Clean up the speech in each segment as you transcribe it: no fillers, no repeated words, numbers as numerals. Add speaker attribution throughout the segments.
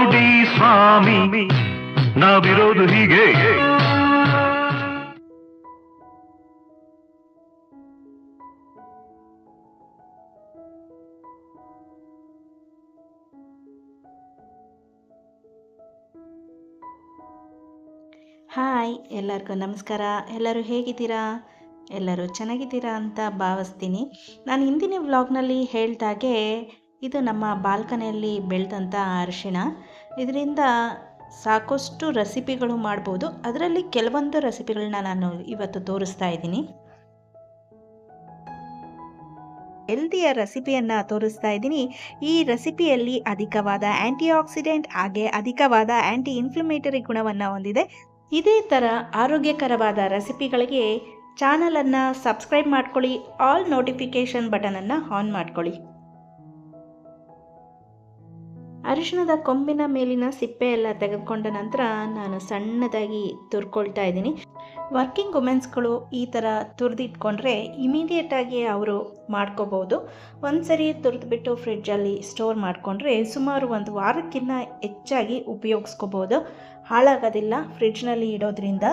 Speaker 1: ನೋಡಿ ಸ್ವಾಮಿ ನಾವಿರೋದು ಹೀಗೆ.
Speaker 2: ಹಾಯ್, ಎಲ್ಲರಿಗೂ ನಮಸ್ಕಾರ. ಎಲ್ಲರೂ ಹೇಗಿದ್ದೀರಾ? ಎಲ್ಲರೂ ಚೆನ್ನಾಗಿದ್ದೀರಾ ಅಂತ ಭಾವಿಸ್ತೀನಿ. ನಾನು ಹಿಂದಿನ ವ್ಲಾಗ್ನಲ್ಲಿ ಹೇಳಿದಾಗೆ ಇದು ನಮ್ಮ ಬಾಲ್ಕನಿಯಲ್ಲಿ ಬೆಳೆದಂಥ ಅರಿಶಿಣ. ಇದರಿಂದ ಸಾಕಷ್ಟು ರೆಸಿಪಿಗಳು ಮಾಡ್ಬೋದು. ಅದರಲ್ಲಿ ಕೆಲವೊಂದು ರೆಸಿಪಿಗಳನ್ನ ನಾನು ಇವತ್ತು ತೋರಿಸ್ತಾ ಇದ್ದೀನಿ. ಹೆಲ್ದಿಯ ರೆಸಿಪಿಯನ್ನು ತೋರಿಸ್ತಾ ಇದ್ದೀನಿ. ಈ ರೆಸಿಪಿಯಲ್ಲಿ ಅಧಿಕವಾದ ಆ್ಯಂಟಿ ಆಕ್ಸಿಡೆಂಟ್ ಹಾಗೆ ಅಧಿಕವಾದ ಆ್ಯಂಟಿ ಇನ್ಫ್ಲಮೇಟರಿ ಗುಣವನ್ನು ಹೊಂದಿದೆ. ಇದೇ ಥರ ಆರೋಗ್ಯಕರವಾದ ರೆಸಿಪಿಗಳಿಗೆ ಚಾನಲನ್ನು ಸಬ್ಸ್ಕ್ರೈಬ್ ಮಾಡ್ಕೊಳ್ಳಿ, ಆಲ್ ನೋಟಿಫಿಕೇಷನ್ ಬಟನನ್ನು ಆನ್ ಮಾಡ್ಕೊಳ್ಳಿ. ಅರಿಶಿಣದ ಕೊಂಬಿನ ಮೇಲಿನ ಸಿಪ್ಪೆ ಎಲ್ಲ ತೆಗೆದುಕೊಂಡ ನಂತರ ನಾನು ಸಣ್ಣದಾಗಿ ತುರ್ಕೊಳ್ತಾ ಇದ್ದೀನಿ. ವರ್ಕಿಂಗ್ ವುಮೆನ್ಸ್ಗಳು ಈ ಥರ ತುರಿದಿಟ್ಕೊಂಡ್ರೆ ಇಮಿಡಿಯೇಟಾಗಿ ಅವರು ಮಾಡ್ಕೋಬೋದು. ಒಂದ್ಸರಿ ತುರಿದ್ಬಿಟ್ಟು ಫ್ರಿಡ್ಜಲ್ಲಿ ಸ್ಟೋರ್ ಮಾಡಿಕೊಂಡ್ರೆ ಸುಮಾರು 1 ವಾರಕ್ಕಿಂತ ಹೆಚ್ಚಾಗಿ ಉಪಯೋಗಿಸ್ಕೋಬೋದು. ಹಾಳಾಗೋದಿಲ್ಲ ಫ್ರಿಡ್ಜ್ನಲ್ಲಿ ಇಡೋದ್ರಿಂದ.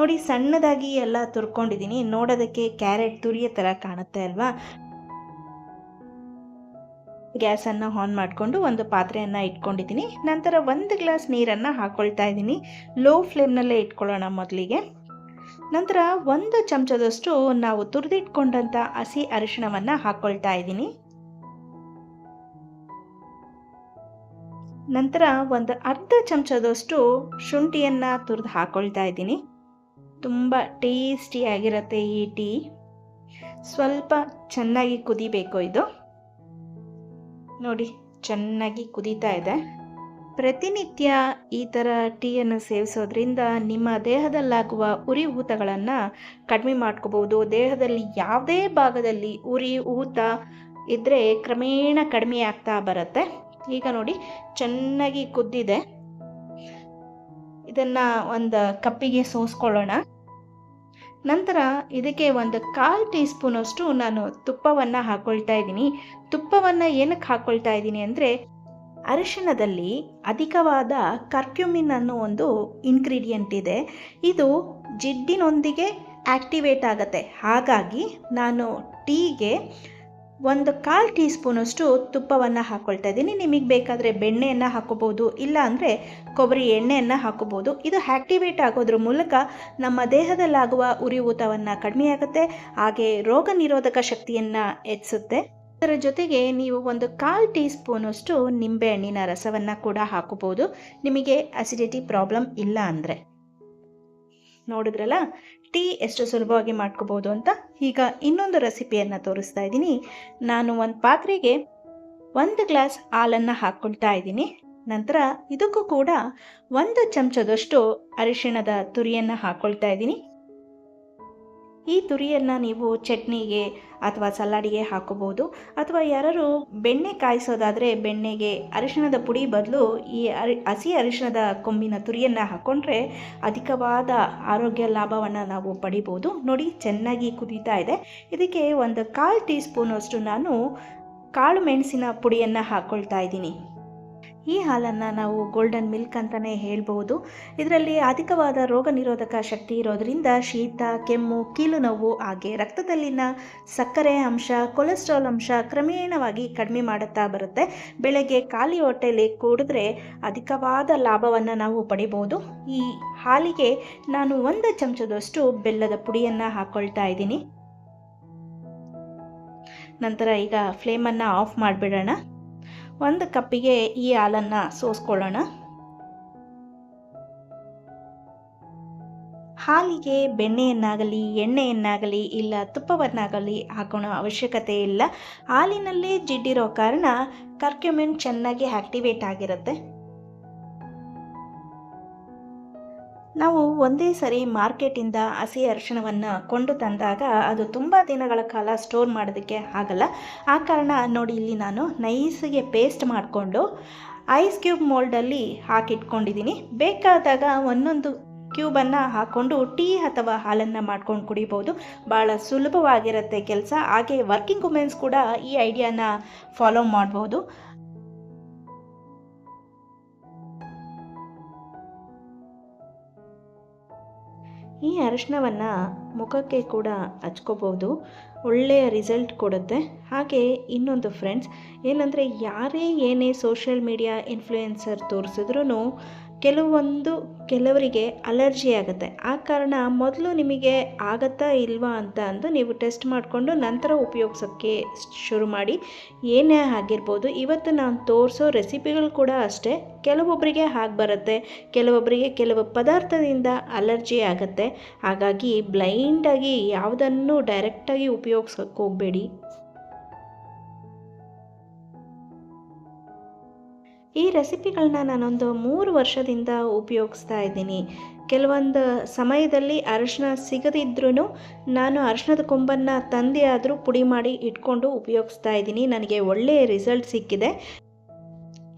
Speaker 2: ನೋಡಿ, ಸಣ್ಣದಾಗಿ ಎಲ್ಲ ತುರ್ಕೊಂಡಿದ್ದೀನಿ. ನೋಡೋದಕ್ಕೆ ಕ್ಯಾರೆಟ್ ತುರಿಯೋ ಥರ ಕಾಣುತ್ತೆ ಅಲ್ವಾ? ಗ್ಯಾಸನ್ನು ಆನ್ ಮಾಡಿಕೊಂಡು ಒಂದು ಪಾತ್ರೆಯನ್ನು ಇಟ್ಕೊಂಡಿದ್ದೀನಿ. ನಂತರ 1 ಗ್ಲಾಸ್ ನೀರನ್ನು ಹಾಕ್ಕೊಳ್ತಾ ಇದ್ದೀನಿ. ಲೋ ಫ್ಲೇಮ್ನಲ್ಲೇ ಇಟ್ಕೊಳ್ಳೋಣ ಮೊದಲಿಗೆ. ನಂತರ 1 ಚಮಚದಷ್ಟು ನಾವು ತುರಿದಿಟ್ಕೊಂಡಂಥ ಹಸಿ ಅರಿಶಿಣವನ್ನು ಹಾಕ್ಕೊಳ್ತಾ ಇದ್ದೀನಿ. ನಂತರ ಒಂದು ಅರ್ಧ ಚಮಚದಷ್ಟು ಶುಂಠಿಯನ್ನು ತುರಿದು ಹಾಕ್ಕೊಳ್ತಾ ಇದ್ದೀನಿ. ತುಂಬ ಟೇಸ್ಟಿಯಾಗಿರುತ್ತೆ ಈ ಟೀ. ಸ್ವಲ್ಪ ಚೆನ್ನಾಗಿ ಕುದಿಬೇಕು ಇದು. ನೋಡಿ, ಚೆನ್ನಾಗಿ ಕುದೀತಾ ಇದೆ. ಪ್ರತಿನಿತ್ಯ ಈ ಥರ ಟೀಯನ್ನು ಸೇವಿಸೋದ್ರಿಂದ ನಿಮ್ಮ ದೇಹದಲ್ಲಾಗುವ ಉರಿ ಊತಗಳನ್ನು ಕಡಿಮೆ ಮಾಡ್ಕೋಬೋದು. ದೇಹದಲ್ಲಿ ಯಾವುದೇ ಭಾಗದಲ್ಲಿ ಉರಿ ಊತ ಇದ್ದರೆ ಕ್ರಮೇಣ ಕಡಿಮೆ ಆಗ್ತಾ ಬರುತ್ತೆ. ಈಗ ನೋಡಿ, ಚೆನ್ನಾಗಿ ಕುದ್ದಿದೆ. ಇದನ್ನು ಒಂದು ಕಪ್ಪಿಗೆ ಸೋಸ್ಕೊಳ್ಳೋಣ. ನಂತರ ಇದಕ್ಕೆ 1/4 ಟೀ ಸ್ಪೂನಷ್ಟು ನಾನು ತುಪ್ಪವನ್ನು ಹಾಕ್ಕೊಳ್ತಾ ಇದ್ದೀನಿ. ತುಪ್ಪವನ್ನು ಏನಕ್ಕೆ ಹಾಕ್ಕೊಳ್ತಾ ಇದ್ದೀನಿ ಅಂದರೆ, ಅರಿಶಿಣದಲ್ಲಿ ಅಧಿಕವಾದ ಕರ್ಕ್ಯುಮಿನ್ ಅನ್ನೋ ಒಂದು ಇಂಗ್ರೀಡಿಯೆಂಟ್ ಇದೆ. ಇದು ಜಿಡ್ಡಿನೊಂದಿಗೆ ಆಕ್ಟಿವೇಟ್ ಆಗುತ್ತೆ. ಹಾಗಾಗಿ ನಾನು ಟೀಗೆ 1/4 ಟೀ ಸ್ಪೂನಷ್ಟು ತುಪ್ಪವನ್ನು ಹಾಕ್ಕೊಳ್ತಾ ಇದ್ದೀನಿ. ನಿಮಗೆ ಬೇಕಾದರೆ ಬೆಣ್ಣೆಯನ್ನು ಹಾಕೋಬೋದು, ಇಲ್ಲ ಅಂದರೆ ಕೊಬ್ಬರಿ ಎಣ್ಣೆಯನ್ನು ಹಾಕೋಬೋದು. ಇದು ಆಕ್ಟಿವೇಟ್ ಆಗೋದ್ರ ಮೂಲಕ ನಮ್ಮ ದೇಹದಲ್ಲಾಗುವ ಉರಿಯೂತವನ್ನು ಕಡಿಮೆ ಆಗುತ್ತೆ, ಹಾಗೆ ರೋಗ ನಿರೋಧಕ ಶಕ್ತಿಯನ್ನು ಹೆಚ್ಚಿಸುತ್ತೆ. ಇದರ ಜೊತೆಗೆ ನೀವು 1/4 ಟೀ ಸ್ಪೂನಷ್ಟು ನಿಂಬೆಹಣ್ಣಿನ ರಸವನ್ನು ಕೂಡ ಹಾಕೋಬೋದು, ನಿಮಗೆ ಅಸಿಡಿಟಿ ಪ್ರಾಬ್ಲಮ್ ಇಲ್ಲ ಅಂದರೆ. ನೋಡಿದ್ರಲ್ಲ, ಟೀ ಎಷ್ಟು ಸುಲಭವಾಗಿ ಮಾಡ್ಕೋಬೋದು ಅಂತ. ಈಗ ಇನ್ನೊಂದು ರೆಸಿಪಿಯನ್ನು ತೋರಿಸ್ತಾ ಇದ್ದೀನಿ. ನಾನು ಒಂದು ಪಾತ್ರೆಗೆ 1 ಗ್ಲಾಸ್ ಹಾಲನ್ನು ಹಾಕ್ಕೊಳ್ತಾ ಇದ್ದೀನಿ. ನಂತರ ಇದಕ್ಕೂ ಕೂಡ 1 ಚಮಚದಷ್ಟು ಅರಿಶಿಣದ ತುರಿಯನ್ನು ಹಾಕ್ಕೊಳ್ತಾ ಇದ್ದೀನಿ. ಈ ತುರಿಯನ್ನು ನೀವು ಚಟ್ನಿಗೆ ಅಥವಾ ಸಲಾಡಿಗೆ ಹಾಕೋಬೋದು, ಅಥವಾ ಯಾರು ಬೆಣ್ಣೆ ಕಾಯಿಸೋದಾದರೆ ಬೆಣ್ಣೆಗೆ ಅರಿಶಿಣದ ಪುಡಿ ಬದಲು ಈ ಹಸಿ ಅರಿಶಿಣದ ಕೊಂಬಿನ ತುರಿಯನ್ನು ಹಾಕ್ಕೊಂಡ್ರೆ ಅಧಿಕವಾದ ಆರೋಗ್ಯ ಲಾಭವನ್ನು ನಾವು ಪಡಿಬೋದು. ನೋಡಿ, ಚೆನ್ನಾಗಿ ಕುದೀತಾ ಇದೆ. ಇದಕ್ಕೆ 1/4 ಟೀ ಸ್ಪೂನಷ್ಟು ನಾನು ಕಾಳು ಮೆಣಸಿನ ಪುಡಿಯನ್ನು ಹಾಕ್ಕೊಳ್ತಾ ಇದ್ದೀನಿ. ಈ ಹಾಲನ್ನು ನಾವು ಗೋಲ್ಡನ್ ಮಿಲ್ಕ್ ಅಂತಲೇ ಹೇಳ್ಬೋದು. ಇದರಲ್ಲಿ ಅಧಿಕವಾದ ರೋಗ ನಿರೋಧಕ ಶಕ್ತಿ ಇರೋದರಿಂದ ಶೀತ, ಕೆಮ್ಮು, ಕೀಲು ನೋವು ಹಾಗೆ ರಕ್ತದಲ್ಲಿನ ಸಕ್ಕರೆ ಅಂಶ, ಕೊಲೆಸ್ಟ್ರಾಲ್ ಅಂಶ ಕ್ರಮೇಣವಾಗಿ ಕಡಿಮೆ ಮಾಡುತ್ತಾ ಬರುತ್ತೆ. ಬೆಳಗ್ಗೆ ಖಾಲಿ ಹೊಟ್ಟೆಯಲ್ಲಿ ಕುಡಿದ್ರೆ ಅಧಿಕವಾದ ಲಾಭವನ್ನು ನಾವು ಪಡಿಬೋದು. ಈ ಹಾಲಿಗೆ ನಾನು 1 ಚಮಚದಷ್ಟು ಬೆಲ್ಲದ ಪುಡಿಯನ್ನು ಹಾಕ್ಕೊಳ್ತಾ ಇದ್ದೀನಿ. ನಂತರ ಈಗ ಫ್ಲೇಮನ್ನು ಆಫ್ ಮಾಡಿಬಿಡೋಣ. 1 ಕಪ್ಪಿಗೆ ಈ ಹಾಲನ್ನು ಸೋಸ್ಕೊಳ್ಳೋಣ. ಹಾಲಿಗೆ ಬೆಣ್ಣೆಯನ್ನಾಗಲಿ ಎಣ್ಣೆಯನ್ನಾಗಲಿ ಇಲ್ಲ ತುಪ್ಪವನ್ನಾಗಲಿ ಹಾಕೋಣ ಅವಶ್ಯಕತೆ ಇಲ್ಲ. ಹಾಲಿನಲ್ಲೇ ಜಿಡ್ಡಿರೋ ಕಾರಣ ಕರ್ಕ್ಯುಮಿನ್ ಚೆನ್ನಾಗಿ ಆಕ್ಟಿವೇಟ್ ಆಗಿರುತ್ತೆ. ನಾವು ಒಂದೇ ಸರಿ ಮಾರ್ಕೆಟಿಂದ ಹಸಿ ಅರಿಶಿಣವನ್ನು ಕೊಂಡು ತಂದಾಗ ಅದು ತುಂಬ ದಿನಗಳ ಕಾಲ ಸ್ಟೋರ್ ಮಾಡೋದಕ್ಕೆ ಆಗಲ್ಲ. ಆ ಕಾರಣ ನೋಡಿ, ಇಲ್ಲಿ ನಾನು ನೈಸಿಗೆ ಪೇಸ್ಟ್ ಮಾಡಿಕೊಂಡು ಐಸ್ ಕ್ಯೂಬ್ ಮೋಲ್ಡಲ್ಲಿ ಹಾಕಿಟ್ಕೊಂಡಿದ್ದೀನಿ. ಬೇಕಾದಾಗ ಒಂದೊಂದು ಕ್ಯೂಬನ್ನು ಹಾಕ್ಕೊಂಡು ಟೀ ಅಥವಾ ಹಾಲನ್ನು ಮಾಡ್ಕೊಂಡು ಕುಡಿಬೋದು. ಭಾಳ ಸುಲಭವಾಗಿರುತ್ತೆ ಕೆಲಸ. ಹಾಗೆ ವರ್ಕಿಂಗ್ ವುಮೆನ್ಸ್ ಕೂಡ ಈ ಐಡಿಯಾನ ಫಾಲೋ ಮಾಡ್ಬೋದು. ಈ ಅರಿಶಿನವನ್ನು ಮುಖಕ್ಕೆ ಕೂಡ ಹಚ್ಕೋಬೋದು, ಒಳ್ಳೆಯ ರಿಸಲ್ಟ್ ಕೊಡುತ್ತೆ. ಹಾಗೆ ಇನ್ನೊಂದು ಫ್ರೆಂಡ್ಸ್ ಏನಂದರೆ, ಯಾರೇ ಏನೇ ಸೋಷಿಯಲ್ ಮೀಡಿಯಾ ಇನ್ಫ್ಲೂಯೆನ್ಸರ್ ತೋರಿಸಿದ್ರೂ ಕೆಲವರಿಗೆ ಅಲರ್ಜಿ ಆಗುತ್ತೆ. ಆ ಕಾರಣ ಮೊದಲು ನಿಮಗೆ ಆಗತ್ತಾ ಇಲ್ವಾ ಅಂತ ಅಂದು ನೀವು ಟೆಸ್ಟ್ ಮಾಡಿಕೊಂಡು ನಂತರ ಉಪಯೋಗಿಸೋಕ್ಕೆ ಶುರು ಮಾಡಿ. ಏನೇ ಆಗಿರ್ಬೋದು, ಇವತ್ತು ನಾನು ತೋರಿಸೋ ರೆಸಿಪಿಗಳು ಕೂಡ ಅಷ್ಟೇ, ಕೆಲವೊಬ್ಬರಿಗೆ ಹಾಗೆ ಬರುತ್ತೆ, ಕೆಲವೊಬ್ಬರಿಗೆ ಕೆಲವು ಪದಾರ್ಥದಿಂದ ಅಲರ್ಜಿ ಆಗುತ್ತೆ. ಹಾಗಾಗಿ ಬ್ಲೈಂಡಾಗಿ ಯಾವುದನ್ನು ಡೈರೆಕ್ಟಾಗಿ ಉಪಯೋಗಿಸೋಕ್ಕೆ ಹೋಗಬೇಡಿ. ಈ ರೆಸಿಪಿಗಳನ್ನ ನಾನೊಂದು 3 ವರ್ಷದಿಂದ ಉಪಯೋಗಿಸ್ತಾ ಇದ್ದೀನಿ. ಕೆಲವೊಂದು ಸಮಯದಲ್ಲಿ ಅರಿಶಿನ ಸಿಗದಿದ್ರೂ ನಾನು ಅರಿಶಿನದ ಕೊಂಬನ್ನು ತಂದೆ ಆದರೂ ಪುಡಿ ಮಾಡಿ ಇಟ್ಕೊಂಡು ಉಪಯೋಗಿಸ್ತಾ ಇದ್ದೀನಿ. ನನಗೆ ಒಳ್ಳೆಯ ರಿಸಲ್ಟ್ ಸಿಕ್ಕಿದೆ.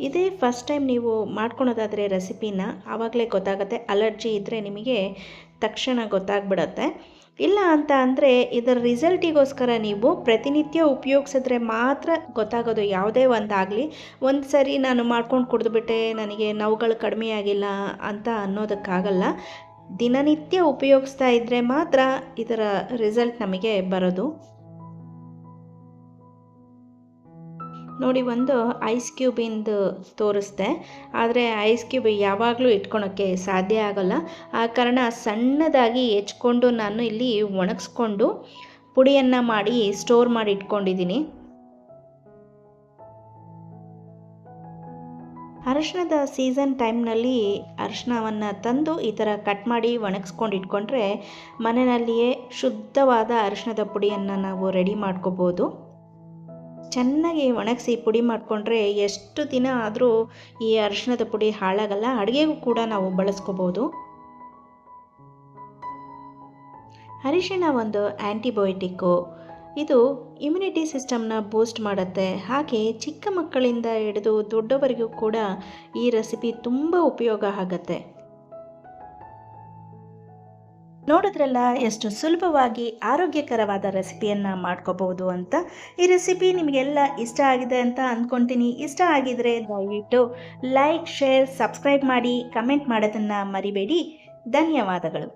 Speaker 2: ಇದೇ ಫಸ್ಟ್ ಟೈಮ್ ನೀವು ಮಾಡ್ಕೊಳೋದಾದರೆ ರೆಸಿಪಿನ, ಆವಾಗಲೇ ಗೊತ್ತಾಗುತ್ತೆ. ಅಲರ್ಜಿ ಇದ್ದರೆ ನಿಮಗೆ ತಕ್ಷಣ ಗೊತ್ತಾಗ್ಬಿಡತ್ತೆ. ಇಲ್ಲ ಅಂತ ಅಂದರೆ ಇದರ ರಿಸಲ್ಟಿಗೋಸ್ಕರ ನೀವು ಪ್ರತಿನಿತ್ಯ ಉಪಯೋಗಿಸಿದ್ರೆ ಮಾತ್ರ ಗೊತ್ತಾಗೋದು. ಯಾವುದೇ ಒಂದಾಗಲಿ, ಒಂದು ಸರಿ ನಾನು ಮಾಡ್ಕೊಂಡು ಕುಡಿದ್ಬಿಟ್ಟೆ ನನಗೆ ನೋವುಗಳು ಕಡಿಮೆ ಆಗಿಲ್ಲ ಅಂತ ಅನ್ನೋದಕ್ಕಾಗಲ್ಲ. ದಿನನಿತ್ಯ ಉಪಯೋಗಿಸ್ತಾ ಇದ್ದರೆ ಮಾತ್ರ ಇದರ ರಿಸಲ್ಟ್ ನಮಗೆ ಬರೋದು. ನೋಡಿ, ಒಂದು ಐಸ್ ಕ್ಯೂಬಿಂದು ತೋರಿಸ್ದೆ, ಆದರೆ ಐಸ್ ಕ್ಯೂಬ್ ಯಾವಾಗಲೂ ಇಟ್ಕೊಳೋಕ್ಕೆ ಸಾಧ್ಯ ಆಗೋಲ್ಲ. ಆ ಕಾರಣ ಸಣ್ಣದಾಗಿ ಹೆಚ್ಕೊಂಡು ನಾನು ಇಲ್ಲಿ ಒಣಗಿಸ್ಕೊಂಡು ಪುಡಿಯನ್ನು ಮಾಡಿ ಸ್ಟೋರ್ ಮಾಡಿ ಇಟ್ಕೊಂಡಿದ್ದೀನಿ. ಅರಿಶಿಣದ ಸೀಸನ್ ಟೈಮ್ನಲ್ಲಿ ಅರಿಶಿಣವನ್ನು ತಂದು ಈ ಥರ ಕಟ್ ಮಾಡಿ ಒಣಗಿಸ್ಕೊಂಡು ಇಟ್ಕೊಂಡ್ರೆ ಮನೆಯಲ್ಲಿಯೇ ಶುದ್ಧವಾದ ಅರಿಶಿಣದ ಪುಡಿಯನ್ನು ನಾವು ರೆಡಿ ಮಾಡ್ಕೋಬೋದು. ಚೆನ್ನಾಗಿ ಒಣಗಿಸಿ ಪುಡಿ ಮಾಡಿಕೊಂಡ್ರೆ ಎಷ್ಟು ದಿನ ಆದರೂ ಈ ಅರಿಶಿಣದ ಪುಡಿ ಹಾಳಾಗಲ್ಲ. ಅಡುಗೆಗೂ ಕೂಡ ನಾವು ಬಳಸ್ಕೋಬೋದು. ಅರಿಶಿಣ ಒಂದು ಆ್ಯಂಟಿಬಯೋಟಿಕ್ಕು. ಇದು ಇಮ್ಯುನಿಟಿ ಸಿಸ್ಟಮ್ನ ಬೂಸ್ಟ್ ಮಾಡುತ್ತೆ. ಹಾಗೆ ಚಿಕ್ಕ ಮಕ್ಕಳಿಂದ ಹಿಡಿದು ದೊಡ್ಡವರಿಗೂ ಕೂಡ ಈ ರೆಸಿಪಿ ತುಂಬ ಉಪಯೋಗ ಆಗುತ್ತೆ. ನೋಡಿದ್ರಲ್ಲ ಎಷ್ಟು ಸುಲಭವಾಗಿ ಆರೋಗ್ಯಕರವಾದ ರೆಸಿಪಿಯನ್ನು ಮಾಡ್ಕೋಬಹುದು ಅಂತ. ಈ ರೆಸಿಪಿ ನಿಮಗೆಲ್ಲ ಇಷ್ಟ ಆಗಿದೆ ಅಂತ ಅಂದ್ಕೊತೀನಿ. ಇಷ್ಟ ಆಗಿದರೆ ದಯವಿಟ್ಟು ಲೈಕ್, ಶೇರ್, ಸಬ್ಸ್ಕ್ರೈಬ್ ಮಾಡಿ, ಕಮೆಂಟ್ ಮಾಡೋದನ್ನು ಮರಿಬೇಡಿ. ಧನ್ಯವಾದಗಳು.